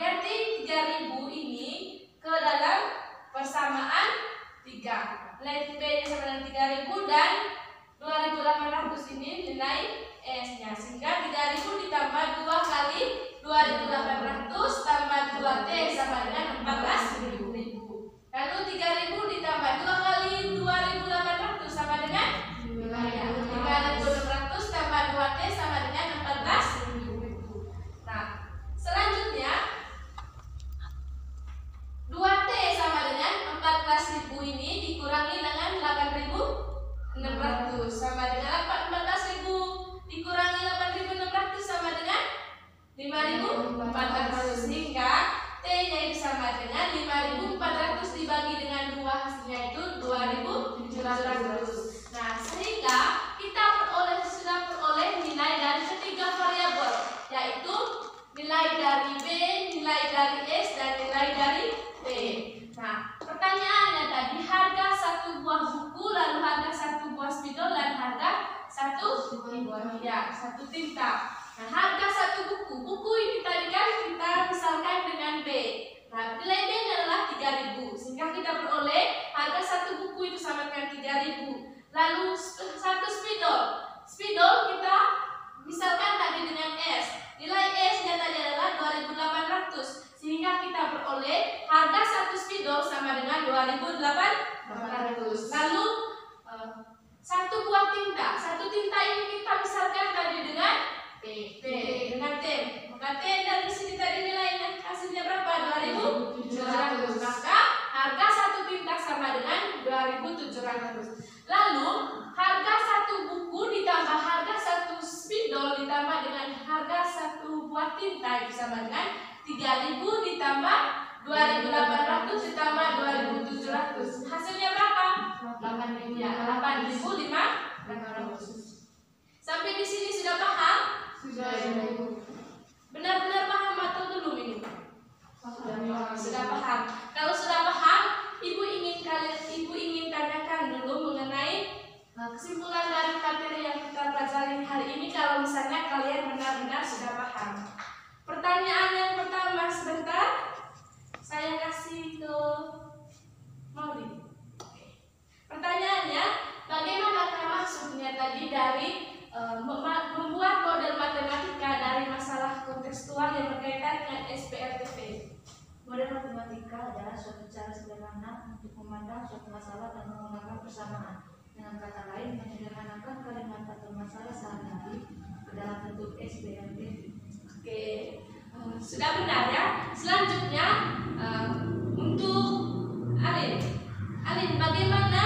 ganti 3.000 ini ke dalam persamaan 3. Nilai B-nya sama dengan 3.000 dan 2.800 ini nilai S-nya. Sehingga 3.000 ditambah 2 kali 2.800 tambah 2T sama dengan 14.000. Lalu 3.000 ditambah 2 kali 2.800 sama dengan 3.600 tambah 2T sama dengan 14.000. Nah, selanjutnya 2T sama dengan 14.000 ini dikurangi dengan 8.600 sama dengan 14.000 dikurangi 8.600 sama dengan 5.400. Sehingga T-nya itu sama dengan 5.400 dibagi dengan 2, hasilnya itu 2.700. Nah, sehingga kita sudah peroleh nilai dari ketiga variabel, yaitu nilai dari B, nilai dari S, dan nilai dari T. Nah, pertanyaannya tadi harga satu buah buku, lalu harga satu buah spidol, dan harga satu tinta. Nah, harga satu buku ini tadi kan kita misalkan dengan B. Nah, nilai B adalah 3.000, sehingga kita peroleh harga satu buku itu sama dengan 3.000. Lalu satu spidol kita misalkan tadi dengan S. Nilai S-nya tadi adalah 2.800, sehingga kita peroleh harga satu spidol sama dengan 2.800. Lalu satu buah tinta. Satu tinta ini kita misalkan tadi dengan T. Maka T dari sini tadi nilainya hasilnya berapa? 2.700. Maka harga satu tinta sama dengan 2.700. Lalu harga satu buku ditambah harga satu spidol ditambah dengan harga satu buah tinta itu sama dengan 3.000 ditambah 2.800 ditambah 2.700. Hasilnya berapa? 8.500. Sampai di sini sudah paham?
Sudah.
Benar-benar paham atau belum ini? Sudah paham. Kalau sudah paham, Ibu ingin tanyakan dulu mengenai kesimpulan dari materi yang kita pelajari hari ini. Kalau misalnya kalian benar-benar sudah paham. Pertanyaan yang pertama sebentar, saya kasih ke Mauli. Pertanyaannya, bagaimanakah maksudnya tadi dari membuat model matematika dari masalah kontekstual yang berkaitan dengan SPLTV?
Model matematika adalah suatu cara sederhana untuk memandang suatu masalah dan menggunakan persamaan. Dengan kata lain, menyederhanakan kalimat atau masalah sehari-hari ke dalam bentuk SPLTV.
Oke, sudah benar ya. Selanjutnya untuk Alin, bagaimana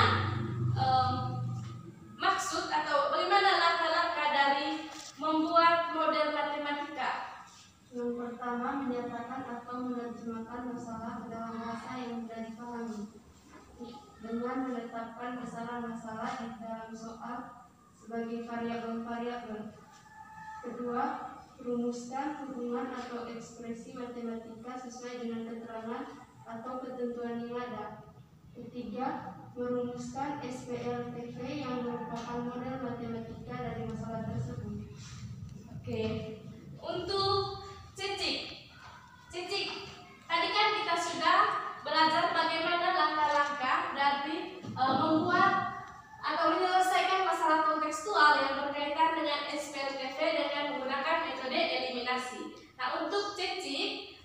maksud atau bagaimana langkah-langkah dari membuat model matematika?
Yang pertama, menyatakan atau menerjemahkan masalah ke dalam bahasa yang mudah dipahami dengan menetapkan masalah-masalah di dalam soal sebagai variabel-variabel. Kedua, merumuskan hubungan atau ekspresi matematika sesuai dengan keterangan atau ketentuan yang ada. Ketiga, merumuskan SPLTV yang merupakan model matematika dari masalah tersebut.
Oke, untuk Cicik, tadi kan kita sudah belajar bagaimana langkah-langkah dari membuat atau menyelesaikan masalah kontekstual yang berkaitan dengan SPLTV dengan menggunakan metode eliminasi. Nah, untuk Cicik,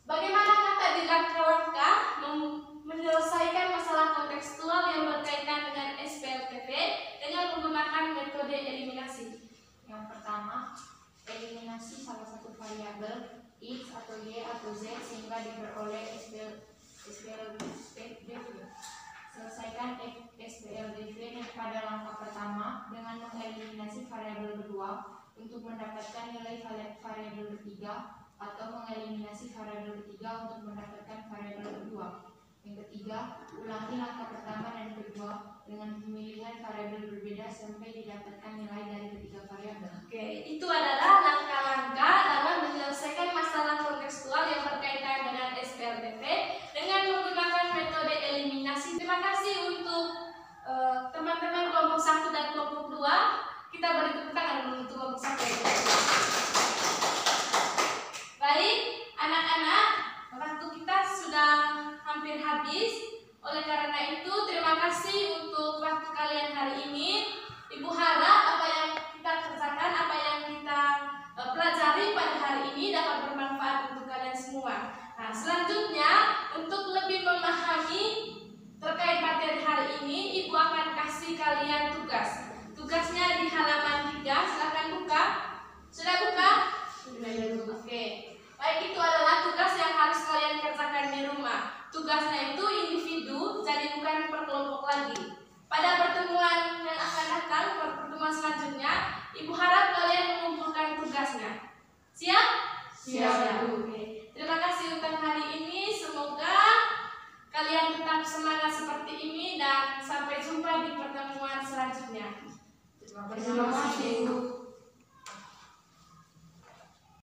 bagaimana tadi langkah-langkah menyelesaikan masalah kontekstual yang berkaitan dengan SPLTV dengan menggunakan metode eliminasi?
Yang pertama, eliminasi salah satu variabel X atau Y atau Z sehingga diperoleh SPLDV. Selesaikan SPLDV pada langkah pertama dengan mengeliminasi variabel untuk mendapatkan nilai variabel ketiga atau mengeliminasi variabel ketiga untuk mendapatkan variabel kedua. Yang ketiga, ulangi langkah pertama dan kedua dengan pemilihan variabel berbeda sampai didapatkan nilai dari ketiga variabel.
Oke, itu adalah langkah-langkah dalam menyelesaikan masalah kontekstual yang berkaitan dengan SPLTV dengan menggunakan metode eliminasi. Terima kasih untuk teman-teman kelompok 1 dan kelompok 2. Kita beri tepuk tangan untuk kelompok 1. Baik, anak-anak, waktu kita sudah hampir habis. Oleh karena itu, terima kasih untuk waktu kalian hari ini. Ibu harap apa yang kita kerjakan, apa yang kita pelajari pada hari ini dapat bermanfaat untuk kalian semua. Nah, selanjutnya untuk lebih memahami terkait materi hari ini, Ibu akan kasih kalian tugas. Tugasnya di halaman 3, silakan buka. Sudah buka?
Sudah ya, Bu.
Oke. Baik, itu adalah tugas yang harus kalian kerjakan di rumah. Tugasnya itu individu, jadi bukan per kelompok lagi. Pada pertemuan yang akan datang, pertemuan selanjutnya, Ibu harap kalian mengumpulkan